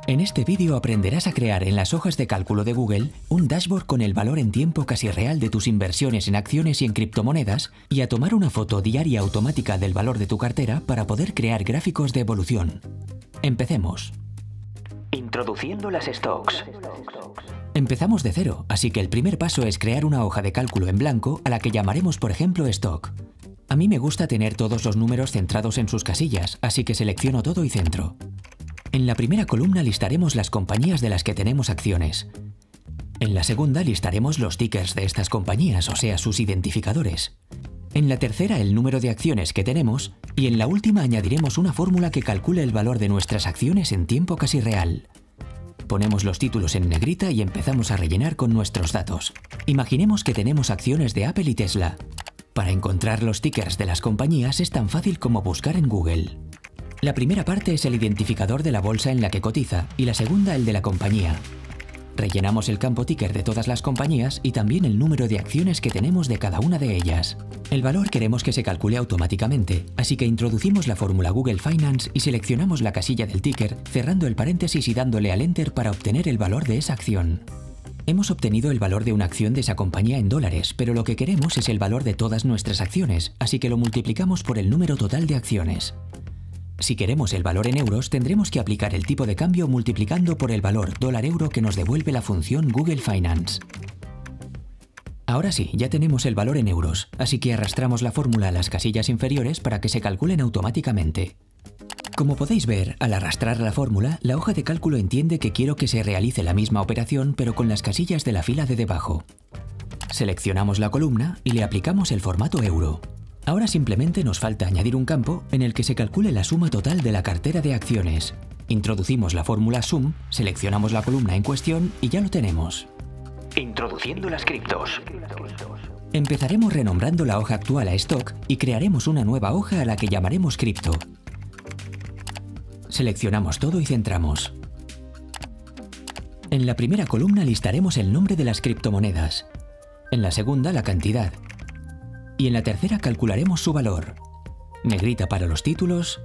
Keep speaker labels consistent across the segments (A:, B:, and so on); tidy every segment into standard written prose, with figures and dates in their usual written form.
A: En este vídeo aprenderás a crear en las hojas de cálculo de Google un dashboard con el valor en tiempo casi real de tus inversiones en acciones y en criptomonedas y a tomar una foto diaria automática del valor de tu cartera para poder crear gráficos de evolución. Empecemos. Introduciendo las stocks. Empezamos de cero, así que el primer paso es crear una hoja de cálculo en blanco a la que llamaremos por ejemplo stock. A mí me gusta tener todos los números centrados en sus casillas, así que selecciono todo y centro. En la primera columna listaremos las compañías de las que tenemos acciones. En la segunda listaremos los tickers de estas compañías, o sea, sus identificadores. En la tercera el número de acciones que tenemos y en la última añadiremos una fórmula que calcule el valor de nuestras acciones en tiempo casi real. Ponemos los títulos en negrita y empezamos a rellenar con nuestros datos. Imaginemos que tenemos acciones de Apple y Tesla. Para encontrar los tickers de las compañías es tan fácil como buscar en Google. La primera parte es el identificador de la bolsa en la que cotiza y la segunda el de la compañía. Rellenamos el campo ticker de todas las compañías y también el número de acciones que tenemos de cada una de ellas. El valor queremos que se calcule automáticamente, así que introducimos la fórmula Google Finance y seleccionamos la casilla del ticker, cerrando el paréntesis y dándole al Enter para obtener el valor de esa acción. Hemos obtenido el valor de una acción de esa compañía en dólares, pero lo que queremos es el valor de todas nuestras acciones, así que lo multiplicamos por el número total de acciones. Si queremos el valor en euros, tendremos que aplicar el tipo de cambio multiplicando por el valor dólar-euro que nos devuelve la función Google Finance. Ahora sí, ya tenemos el valor en euros, así que arrastramos la fórmula a las casillas inferiores para que se calculen automáticamente. Como podéis ver, al arrastrar la fórmula, la hoja de cálculo entiende que quiero que se realice la misma operación pero con las casillas de la fila de debajo. Seleccionamos la columna y le aplicamos el formato euro. Ahora simplemente nos falta añadir un campo en el que se calcule la suma total de la cartera de acciones. Introducimos la fórmula sum, seleccionamos la columna en cuestión y ya lo tenemos. Introduciendo las criptos. Empezaremos renombrando la hoja actual a stock y crearemos una nueva hoja a la que llamaremos cripto. Seleccionamos todo y centramos. En la primera columna listaremos el nombre de las criptomonedas. En la segunda la cantidad. Y en la tercera calcularemos su valor. Negrita para los títulos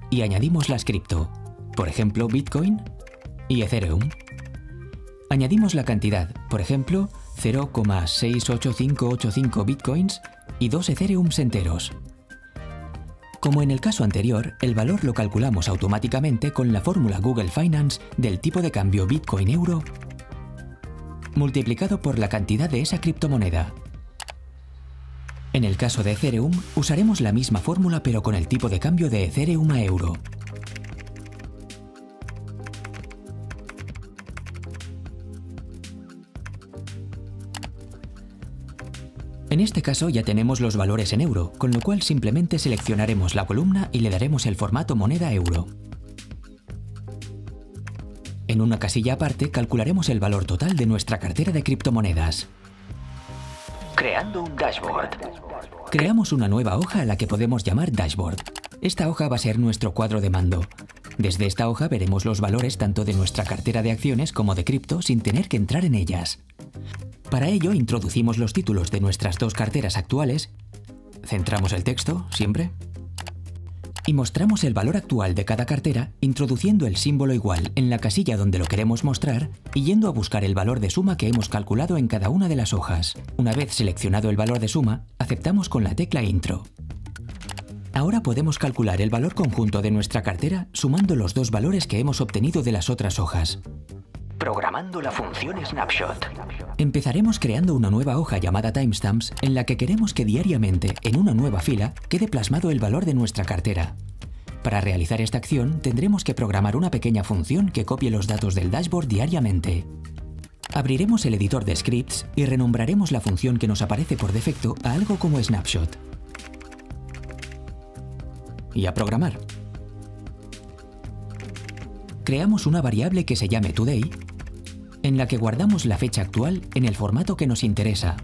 A: y añadimos las cripto, por ejemplo Bitcoin y Ethereum. Añadimos la cantidad, por ejemplo 0,68585 Bitcoins y 2 Ethereums enteros. Como en el caso anterior, el valor lo calculamos automáticamente con la fórmula Google Finance del tipo de cambio Bitcoin-Euro multiplicado por la cantidad de esa criptomoneda. En el caso de Ethereum, usaremos la misma fórmula pero con el tipo de cambio de Ethereum a euro. En este caso ya tenemos los valores en euro, con lo cual simplemente seleccionaremos la columna y le daremos el formato moneda euro. En una casilla aparte calcularemos el valor total de nuestra cartera de criptomonedas. Creando un dashboard. Creamos una nueva hoja a la que podemos llamar dashboard. Esta hoja va a ser nuestro cuadro de mando. Desde esta hoja veremos los valores tanto de nuestra cartera de acciones como de cripto sin tener que entrar en ellas. Para ello introducimos los títulos de nuestras dos carteras actuales, centramos el texto, siempre, y mostramos el valor actual de cada cartera introduciendo el símbolo igual en la casilla donde lo queremos mostrar y yendo a buscar el valor de suma que hemos calculado en cada una de las hojas. Una vez seleccionado el valor de suma, aceptamos con la tecla Intro. Ahora podemos calcular el valor conjunto de nuestra cartera sumando los dos valores que hemos obtenido de las otras hojas. Programando la función Snapshot. Empezaremos creando una nueva hoja llamada Timestamps en la que queremos que diariamente, en una nueva fila, quede plasmado el valor de nuestra cartera. Para realizar esta acción tendremos que programar una pequeña función que copie los datos del dashboard diariamente. Abriremos el editor de scripts y renombraremos la función que nos aparece por defecto a algo como Snapshot. Y a programar. Creamos una variable que se llame Today, en la que guardamos la fecha actual en el formato que nos interesa.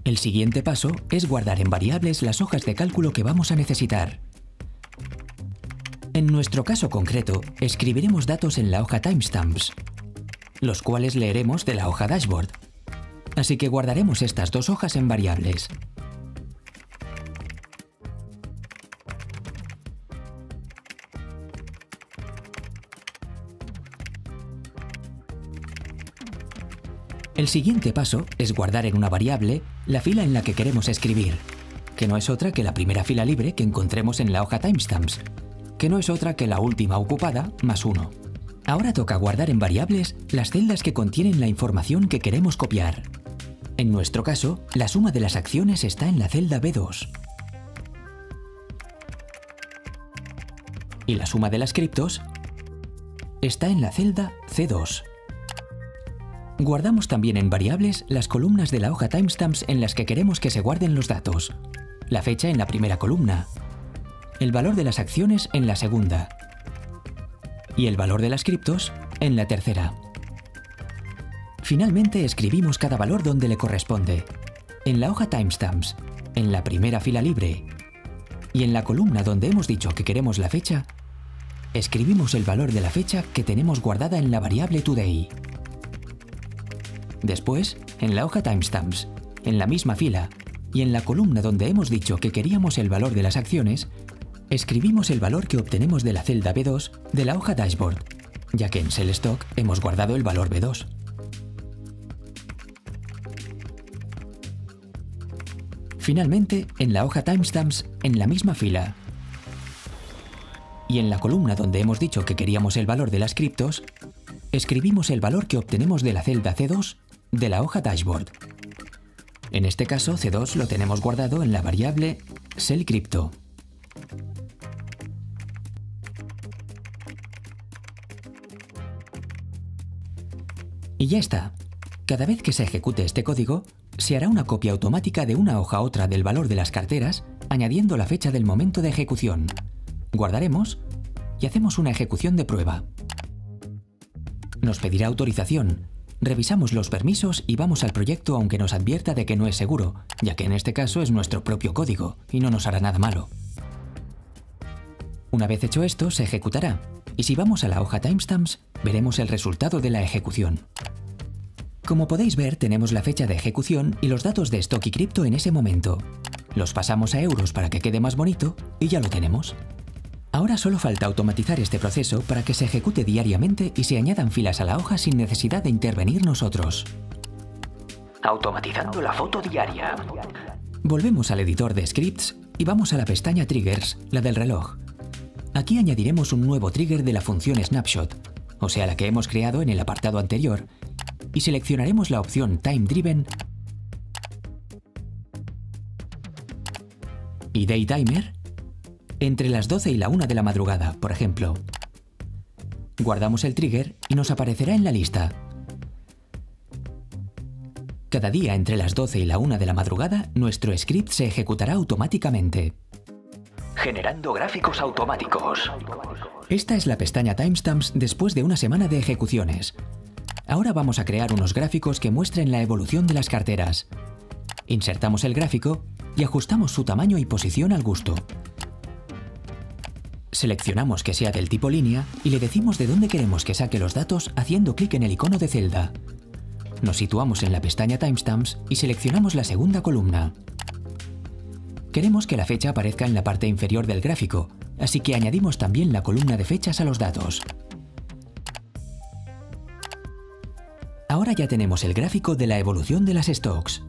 A: El siguiente paso es guardar en variables las hojas de cálculo que vamos a necesitar. En nuestro caso concreto, escribiremos datos en la hoja timestamps, los cuales leeremos de la hoja dashboard. Así que guardaremos estas dos hojas en variables. El siguiente paso es guardar en una variable la fila en la que queremos escribir, que no es otra que la primera fila libre que encontremos en la hoja timestamps, que no es otra que la última ocupada más 1. Ahora toca guardar en variables las celdas que contienen la información que queremos copiar. En nuestro caso, la suma de las acciones está en la celda B2. Y la suma de las criptos está en la celda C2. Guardamos también en variables las columnas de la hoja timestamps en las que queremos que se guarden los datos. La fecha en la primera columna, el valor de las acciones en la segunda y el valor de las criptos en la tercera. Finalmente escribimos cada valor donde le corresponde, en la hoja timestamps, en la primera fila libre y en la columna donde hemos dicho que queremos la fecha, escribimos el valor de la fecha que tenemos guardada en la variable today. Después, en la hoja timestamps, en la misma fila y en la columna donde hemos dicho que queríamos el valor de las acciones, escribimos el valor que obtenemos de la celda B2 de la hoja dashboard, ya que en SellStock hemos guardado el valor B2. Finalmente, en la hoja timestamps, en la misma fila y en la columna donde hemos dicho que queríamos el valor de las criptos, escribimos el valor que obtenemos de la celda C2 de la hoja dashboard. En este caso, C2 lo tenemos guardado en la variable sellCrypto. Y ya está. Cada vez que se ejecute este código, se hará una copia automática de una hoja a otra del valor de las carteras, añadiendo la fecha del momento de ejecución. Guardaremos y hacemos una ejecución de prueba. Nos pedirá autorización. Revisamos los permisos y vamos al proyecto aunque nos advierta de que no es seguro, ya que en este caso es nuestro propio código y no nos hará nada malo. Una vez hecho esto, se ejecutará, y si vamos a la hoja timestamps, veremos el resultado de la ejecución. Como podéis ver, tenemos la fecha de ejecución y los datos de stock y cripto en ese momento. Los pasamos a euros para que quede más bonito y ya lo tenemos. Ahora solo falta automatizar este proceso para que se ejecute diariamente y se añadan filas a la hoja sin necesidad de intervenir nosotros.
B: Automatizando la foto diaria.
A: Volvemos al editor de scripts y vamos a la pestaña Triggers, la del reloj. Aquí añadiremos un nuevo trigger de la función Snapshot, o sea la que hemos creado en el apartado anterior, y seleccionaremos la opción Time Driven y Daytimer entre las 12 y la 1 de la madrugada, por ejemplo. Guardamos el trigger y nos aparecerá en la lista. Cada día entre las 12 y la 1 de la madrugada, nuestro script se ejecutará automáticamente.
B: Generando gráficos automáticos.
A: Esta es la pestaña Timestamps después de una semana de ejecuciones. Ahora vamos a crear unos gráficos que muestren la evolución de las carteras. Insertamos el gráfico y ajustamos su tamaño y posición al gusto. Seleccionamos que sea del tipo línea y le decimos de dónde queremos que saque los datos haciendo clic en el icono de celda. Nos situamos en la pestaña Timestamps y seleccionamos la segunda columna. Queremos que la fecha aparezca en la parte inferior del gráfico, así que añadimos también la columna de fechas a los datos. Ahora ya tenemos el gráfico de la evolución de las stocks.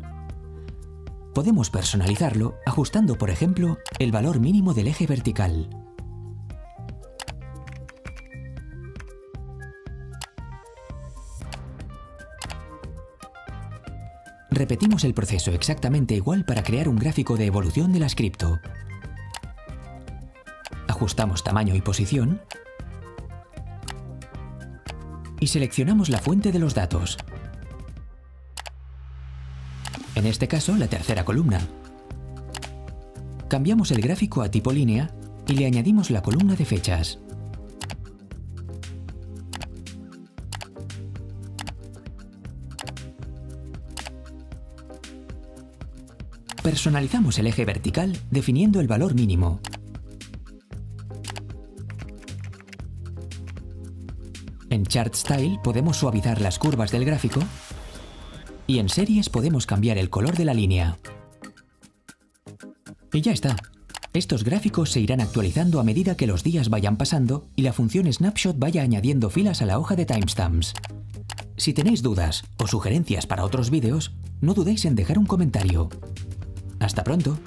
A: Podemos personalizarlo ajustando, por ejemplo, el valor mínimo del eje vertical. Repetimos el proceso exactamente igual para crear un gráfico de evolución de las cripto. Ajustamos tamaño y posición y seleccionamos la fuente de los datos. En este caso, la tercera columna. Cambiamos el gráfico a tipo línea y le añadimos la columna de fechas. Personalizamos el eje vertical definiendo el valor mínimo. En Chart Style podemos suavizar las curvas del gráfico y en Series podemos cambiar el color de la línea. Y ya está. Estos gráficos se irán actualizando a medida que los días vayan pasando y la función Snapshot vaya añadiendo filas a la hoja de timestamps. Si tenéis dudas o sugerencias para otros vídeos, no dudéis en dejar un comentario. ¡Hasta pronto!